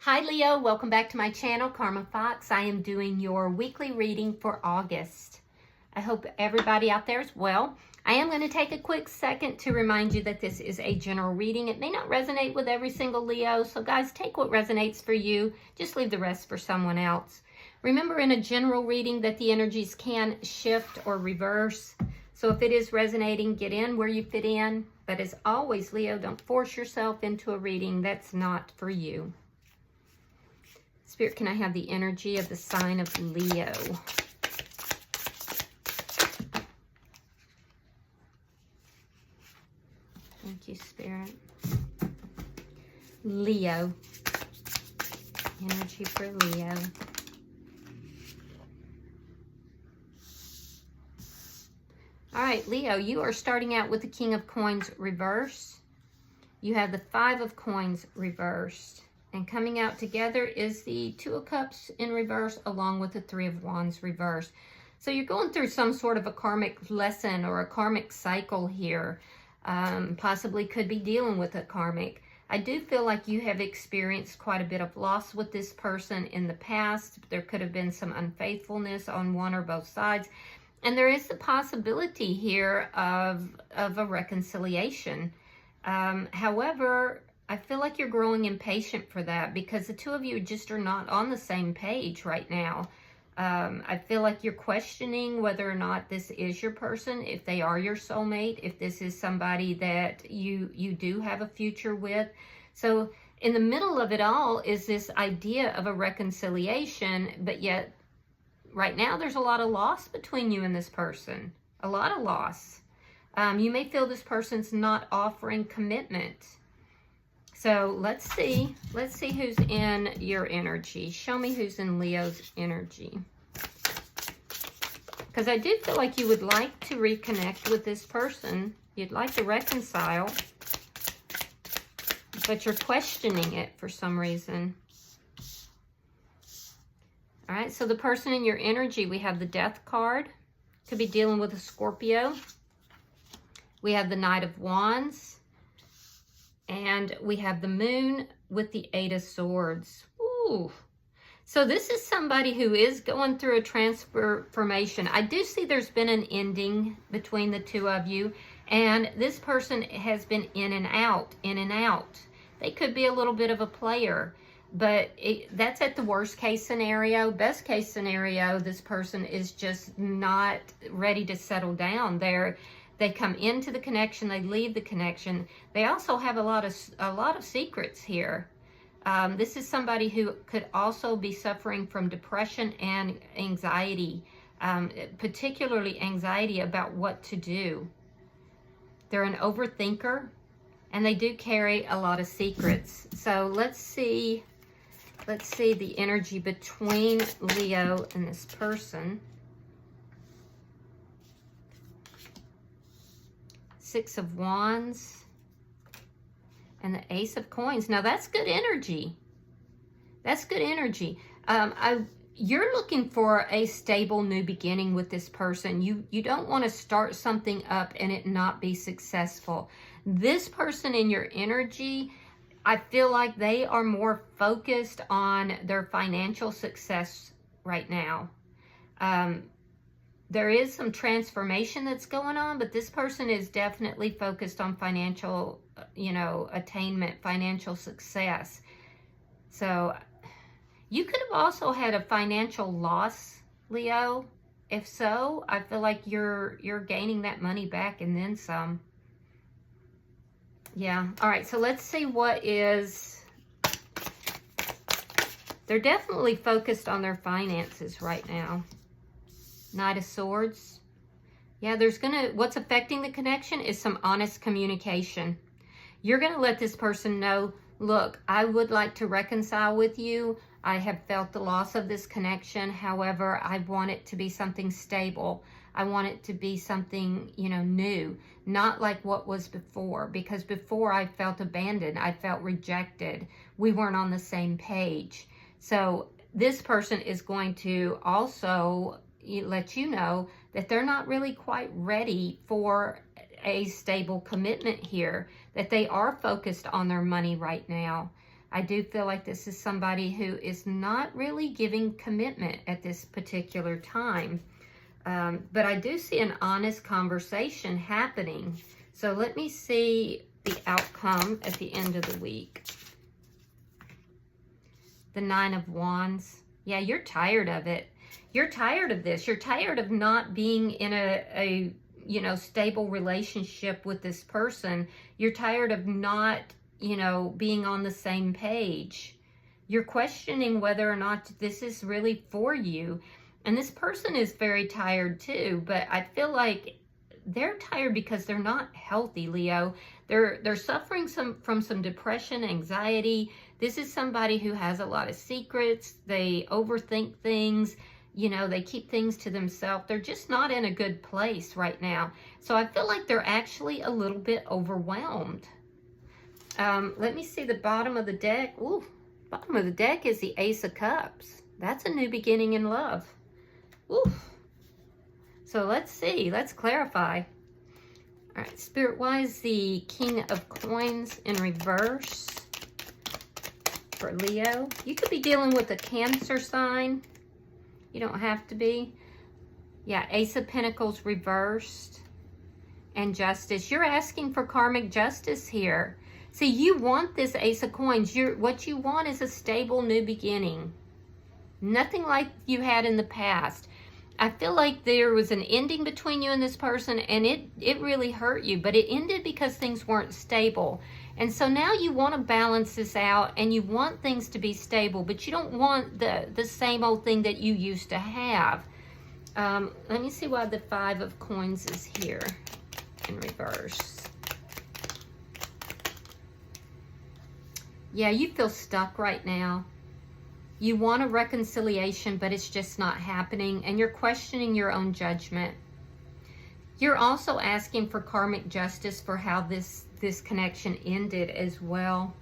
Hi Leo, welcome back to my channel, Karma Fox. I am doing your weekly reading for August. I hope everybody out there is well. I am going to take a quick second to remind you that this is a general reading. It may not resonate with every single Leo, so guys, take what resonates for you. Just leave the rest for someone else. Remember in a general reading that the energies can shift or reverse. So if it is resonating, get in where you fit in. But as always, Leo, don't force yourself into a reading that's not for you. Spirit, can I have the energy of the sign of Leo? Thank you, Spirit. Leo. Energy for Leo. All right, Leo, you are starting out with the King of Coins reverse. You have the Five of Coins reversed. And coming out together is the Two of Cups in reverse along with the Three of Wands reversed. So you're going through some sort of a karmic lesson or a karmic cycle here. Possibly could be dealing with a karmic. I do feel like you have experienced quite a bit of loss with this person in the past. There could have been some unfaithfulness on one or both sides. And there is the possibility here of a reconciliation. However, I feel like you're growing impatient for that because the two of you just are not on the same page right now. I feel like you're questioning whether or not this is your person, if they are your soulmate, if this is somebody that you do have a future with. So in the middle of it all is this idea of a reconciliation, but yet right now there's a lot of loss between you and this person. A lot of loss. You may feel this person's not offering commitment. So let's see who's in your energy. Show me who's in Leo's energy. Because I do feel like you would like to reconnect with this person. You'd like to reconcile. But you're questioning it for some reason. All right, so the person in your energy, we have the Death card. Could be dealing with a Scorpio. We have the Knight of Wands. And we have the Moon with the Eight of Swords. Ooh. So this is somebody who is going through a transformation. I do see there's been an ending between the two of you. And this person has been in and out, in and out. They could be a little bit of a player. But that's at the worst case scenario. Best case scenario, this person is just not ready to settle down. They come into the connection, they leave the connection. They also have a lot of secrets here. This is somebody who could also be suffering from depression and anxiety, particularly anxiety about what to do. They're an overthinker, and they do carry a lot of secrets. So let's see the energy between Leo and this person. Six of Wands and the Ace of Coins. Now that's good energy. That's good energy. You're looking for a stable new beginning with this person. You don't want to start something up and it not be successful. This person in your energy, I feel like they are more focused on their financial success right now. There is some transformation that's going on, but this person is definitely focused on financial, attainment, financial success. So you could have also had a financial loss, Leo. If so, I feel like you're gaining that money back and then some. Yeah. All right. So let's see what is. They're definitely focused on their finances right now. Knight of Swords. Yeah, what's affecting the connection is some honest communication. You're going to let this person know, look, I would like to reconcile with you. I have felt the loss of this connection. However, I want it to be something stable. I want it to be something, new, not like what was before. Because before I felt abandoned, I felt rejected. We weren't on the same page. So this person is going to also let you know that they're not really quite ready for a stable commitment here, that they are focused on their money right now. I do feel like this is somebody who is not really giving commitment at this particular time. But I do see an honest conversation happening. So let me see the outcome at the end of the week. The 9 of Wands. Yeah, you're tired of it. You're tired of this. You're tired of not being in a you know, stable relationship with this person. You're tired of not, you know, being on the same page. You're questioning whether or not this is really for you. And this person is very tired too, but I feel like they're tired because they're not healthy, Leo. They're suffering from some depression, anxiety. This is somebody who has a lot of secrets. They overthink things. You know, they keep things to themselves. They're just not in a good place right now. So I feel like they're actually a little bit overwhelmed. Let me see the bottom of the deck. Ooh, bottom of the deck is the Ace of Cups. That's a new beginning in love. Ooh. So let's see. Let's clarify. All right, Spirit-wise, the King of Coins in reverse for Leo. You could be dealing with a Cancer sign. You don't have to be. Yeah, Ace of Pentacles reversed and Justice. You're asking for karmic justice here. See, you want this Ace of Coins. What you want is a stable new beginning. Nothing like you had in the past. I feel like there was an ending between you and this person, and it really hurt you, but it ended because things weren't stable. And so now you want to balance this out, and you want things to be stable, but you don't want the same old thing that you used to have. Let me see why the 5 of Coins is here in reverse. Yeah, you feel stuck right now. You want a reconciliation, but it's just not happening, and you're questioning your own judgment. You're also asking for karmic justice for how this connection ended as well.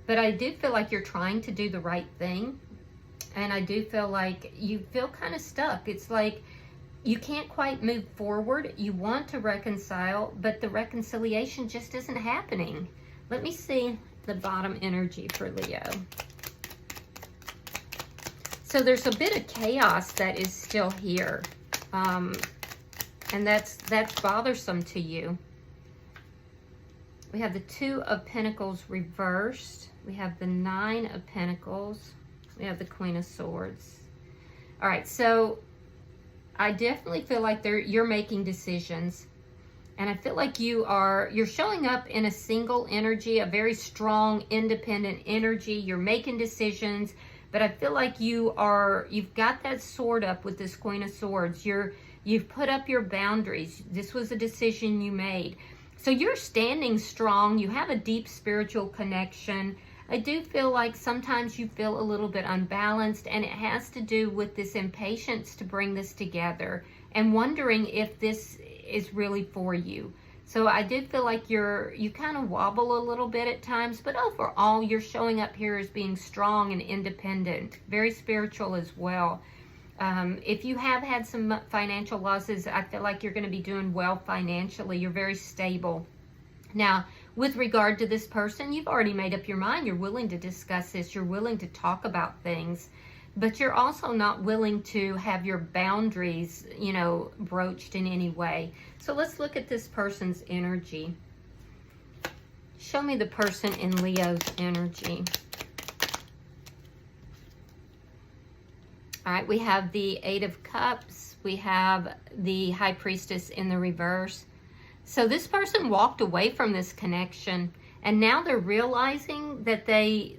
But I do feel like you're trying to do the right thing, and I do feel like you feel kind of stuck. It's like you can't quite move forward. You want to reconcile, but the reconciliation just isn't happening. Let me see the bottom energy for Leo. So there's a bit of chaos that is still here, and that's bothersome to you. We have the 2 of Pentacles reversed. We have the 9 of Pentacles. We have the Queen of Swords. All right, so I definitely feel like you're making decisions, and I feel like you're showing up in a single energy, a very strong, independent energy. You're making decisions. But I feel like you've got that sword up with this Queen of Swords. You've put up your boundaries. This was a decision you made. So you're standing strong. You have a deep spiritual connection. I do feel like sometimes you feel a little bit unbalanced, and it has to do with this impatience to bring this together and wondering if this is really for you. So I did feel like you kind of wobble a little bit at times, but overall you're showing up here as being strong and independent, very spiritual as well. If you have had some financial losses, I feel like you're going to be doing well financially. You're very stable. Now, with regard to this person, you've already made up your mind. You're willing to discuss this. You're willing to talk about things, but you're also not willing to have your boundaries, you know, broached in any way. So let's look at this person's energy. Show me the person in Leo's energy. All right, we have the 8 of Cups. We have the High Priestess in the reverse. So this person walked away from this connection, and now they're realizing that they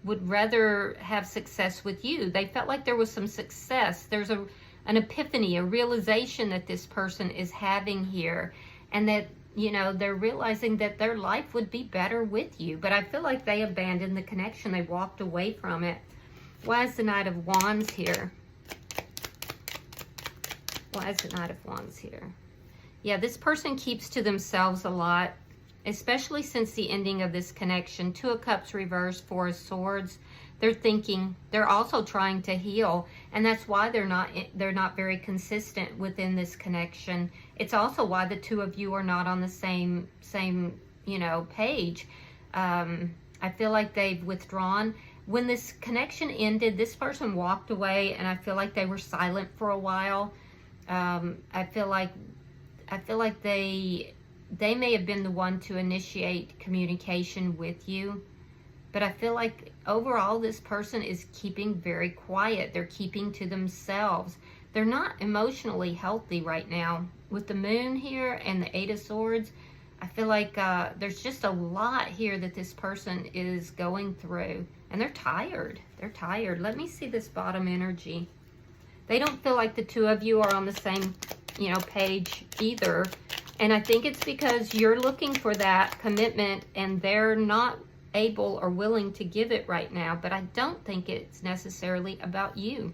would rather have success with you. They felt like there was some success. There's an epiphany, a realization that this person is having here, and that, you know, they're realizing that their life would be better with you. But I feel like they abandoned the connection. They walked away from it. Why is the Knight of Wands here? Why is the Knight of Wands here? Yeah, this person keeps to themselves a lot, especially since the ending of this connection. 2 of Cups reversed, 4 of Swords. They're thinking, they're also trying to heal, and that's why they're not very consistent within this connection. It's also why the two of you are not on the same you know, page. I feel like they've withdrawn. When this connection ended, this person walked away, and I feel like they were silent for a while. I feel like they may have been the one to initiate communication with you, but I feel like overall this person is keeping very quiet. They're keeping to themselves. They're not emotionally healthy right now. With the moon here and the 8 of Swords, I feel like there's just a lot here that this person is going through, and they're tired. They're tired. Let me see this bottom energy. They don't feel like the two of you are on the same, page either. And I think it's because you're looking for that commitment and they're not able or willing to give it right now. But I don't think it's necessarily about you.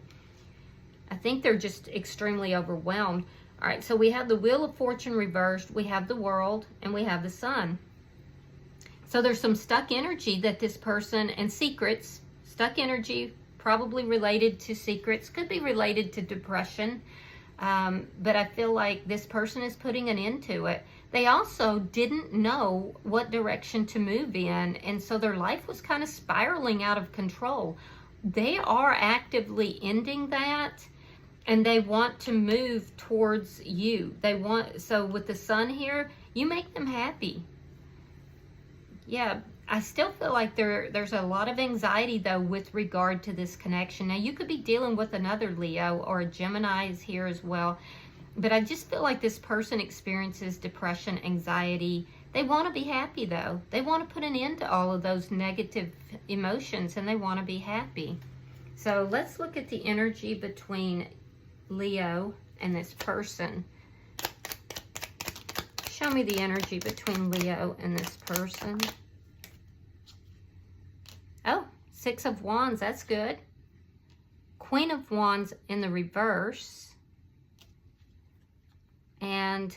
I think they're just extremely overwhelmed. All right, so we have the Wheel of Fortune reversed, we have the World, and we have the Sun. So there's some stuck energy that this person, and secrets, stuck energy, probably related to secrets, could be related to depression. But I feel like this person is putting an end to it. They also didn't know what direction to move in, and so their life was kind of spiraling out of control. They are actively ending that, and they want to move towards you. So with the Sun here, you make them happy. Yeah, I still feel like there's a lot of anxiety, though, with regard to this connection. Now, you could be dealing with another Leo, or a Gemini is here as well. But I just feel like this person experiences depression, anxiety. They want to be happy, though. They want to put an end to all of those negative emotions, and they want to be happy. So let's look at the energy between Leo and this person. Show me the energy between Leo and this person. Oh, 6 of Wands, that's good. Queen of Wands in the reverse. And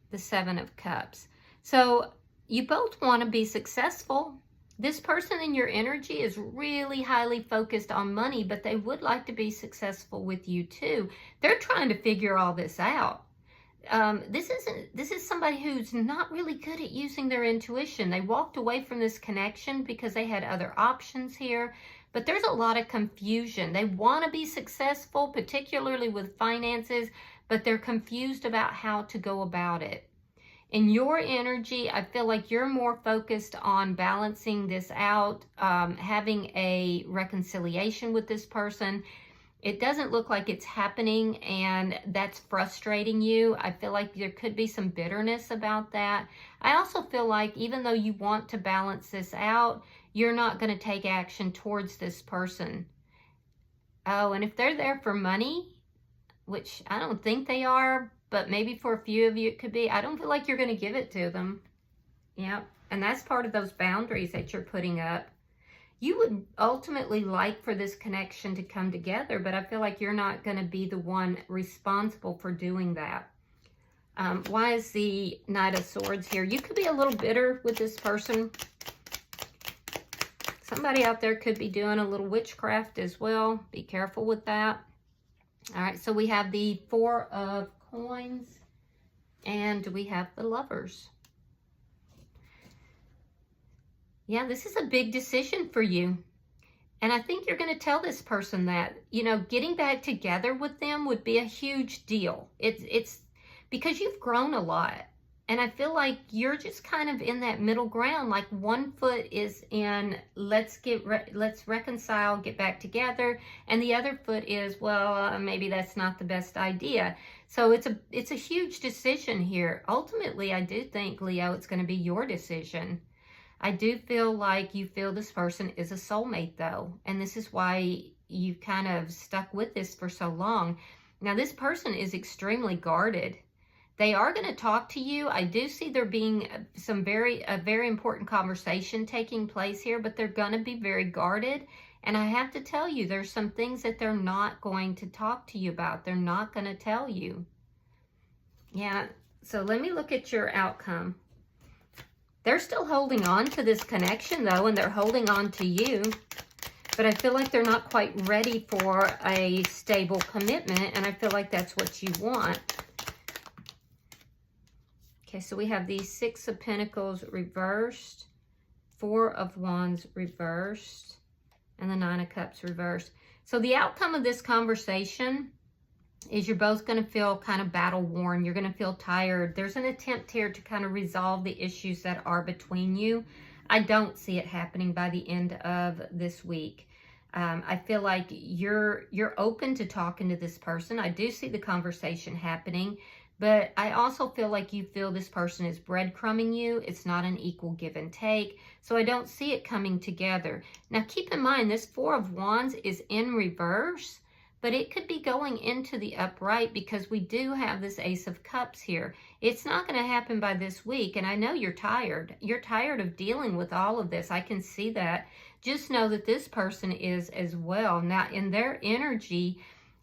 the 7 of Cups. So you both want to be successful. This person in your energy is really highly focused on money, but they would like to be successful with you too. They're trying to figure all this out. This is somebody who's not really good at using their intuition. They walked away from this connection because they had other options here, but there's a lot of confusion. They want to be successful, particularly with finances, but they're confused about how to go about it. In your energy, I feel like you're more focused on balancing this out, having a reconciliation with this person. It doesn't look like it's happening, and that's frustrating you. I feel like there could be some bitterness about that. I also feel like even though you want to balance this out, you're not going to take action towards this person. Oh, and if they're there for money, which I don't think they are, but maybe for a few of you it could be, I don't feel like you're going to give it to them. Yeah, and that's part of those boundaries that you're putting up. You would ultimately like for this connection to come together, but I feel like you're not going to be the one responsible for doing that. Why is the Knight of Swords here? You could be a little bitter with this person. Somebody out there could be doing a little witchcraft as well. Be careful with that. All right, so we have the 4 of Coins, and we have the Lovers. Yeah, this is a big decision for you. And I think you're going to tell this person that, getting back together with them would be a huge deal. It's because you've grown a lot. And I feel like you're just kind of in that middle ground. Like one foot is in, let's reconcile, get back together. And the other foot is, well, maybe that's not the best idea. So it's a huge decision here. Ultimately, I do think, Leo, it's going to be your decision. I do feel like you feel this person is a soulmate, though. And this is why you've kind of stuck with this for so long. Now, this person is extremely guarded. They are going to talk to you. I do see there being a very important conversation taking place here, but they're going to be very guarded. And I have to tell you, there's some things that they're not going to talk to you about. They're not going to tell you. Yeah, so let me look at your outcome. They're still holding on to this connection, though, and they're holding on to you. But I feel like they're not quite ready for a stable commitment, and I feel like that's what you want. Okay, so we have the 6 of Pentacles reversed, Four of Wands reversed, and the Nine of Cups reversed. So the outcome of this conversation is you're both going to feel kind of battle worn. You're going to feel tired. There's an attempt here to kind of resolve the issues that are between you. I don't see it happening by the end of this week. I feel like you're open to talking to this person. I do see the conversation happening, but I also feel like you feel this person is breadcrumbing you. It's not an equal give and take. So I don't see it coming together. Now keep in mind, this Four of Wands is in reverse, but it could be going into the upright because we do have this Ace of Cups here. It's not going to happen by this week, and I know you're tired. You're tired of dealing with all of this. I can see that. Just know that this person is as well. Now, in their energy,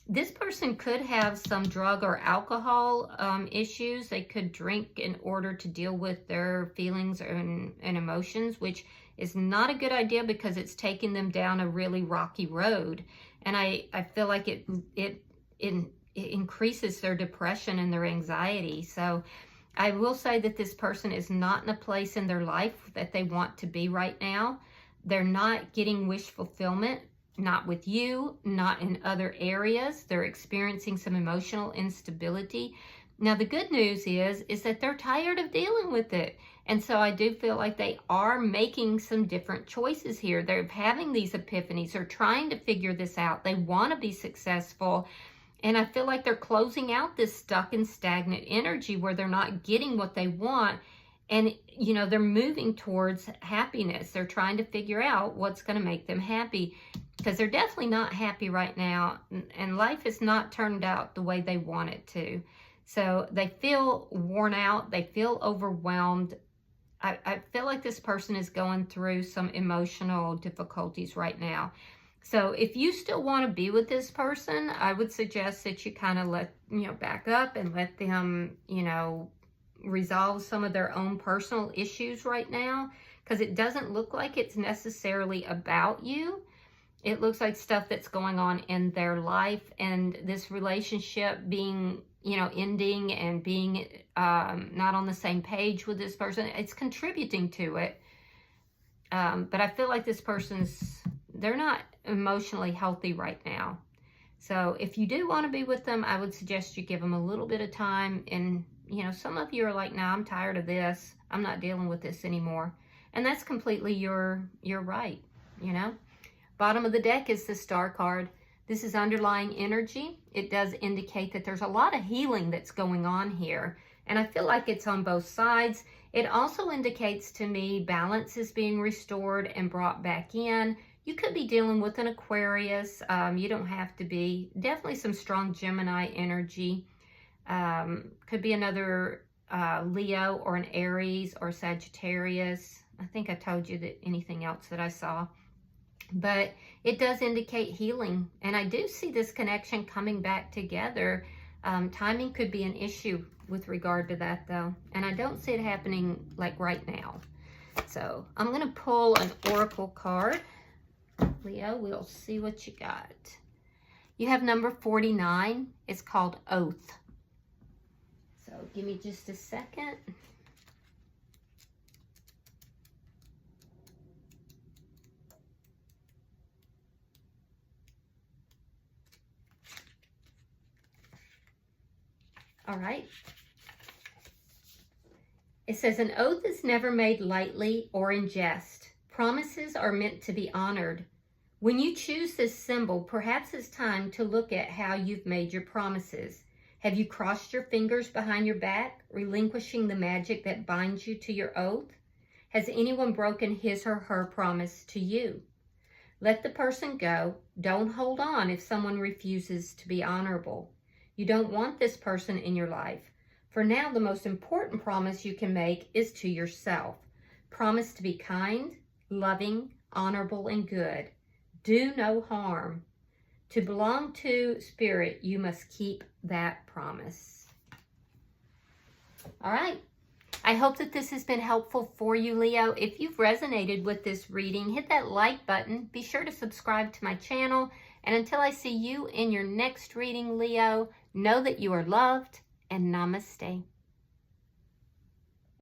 this person could have some drug or alcohol issues. They could drink in order to deal with their feelings and emotions, which is not a good idea because it's taking them down a really rocky road. And I feel like it increases their depression and their anxiety. So I will say that this person is not in a place in their life that they want to be right now. They're not getting wish fulfillment, not with you, not in other areas. They're experiencing some emotional instability. Now, the good news is that they're tired of dealing with it. And so I do feel like they are making some different choices here. They're having these epiphanies. They're trying to figure this out. They want to be successful. And I feel like they're closing out this stuck and stagnant energy where they're not getting what they want. And, you know, they're moving towards happiness. They're trying to figure out what's going to make them happy because they're definitely not happy right now. And life has not turned out the way they want it to. So they feel worn out. They feel overwhelmed. I feel like this person is going through some emotional difficulties right now. So if you still want to be with this person, I would suggest that you kind of back up and let them, resolve some of their own personal issues right now, because it doesn't look like it's necessarily about you. It looks like stuff that's going on in their life, and this relationship being ending and being not on the same page with this person, it's contributing to it. But I feel like this they're not emotionally healthy right now. So if you do want to be with them, I would suggest you give them a little bit of time. And, some of you are like, nah, I'm tired of this. I'm not dealing with this anymore. And that's completely your right, Bottom of the deck is the Star card. This is underlying energy. It does indicate that there's a lot of healing that's going on here. And I feel like it's on both sides. It also indicates to me balance is being restored and brought back in. You could be dealing with an Aquarius. You don't have to be. Definitely some strong Gemini energy. Could be another Leo or an Aries or Sagittarius. I think I told you that anything else that I saw. But it does indicate healing. And I do see this connection coming back together. Timing could be an issue with regard to that, though. And I don't see it happening like right now. So I'm going to pull an oracle card. Leo, we'll see what you got. You have number 49. It's called Oath. So give me just a second. All right. It says, an oath is never made lightly or in jest. Promises are meant to be honored. When you choose this symbol, perhaps it's time to look at how you've made your promises. Have you crossed your fingers behind your back, relinquishing the magic that binds you to your oath? Has anyone broken his or her promise to you? Let the person go. Don't hold on if someone refuses to be honorable. You don't want this person in your life. For now, the most important promise you can make is to yourself. Promise to be kind, loving, honorable, and good. Do no harm. To belong to Spirit, you must keep that promise. All right. I hope that this has been helpful for you, Leo. If you've resonated with this reading, hit that like button. Be sure to subscribe to my channel. And until I see you in your next reading, Leo, know that you are loved, and namaste.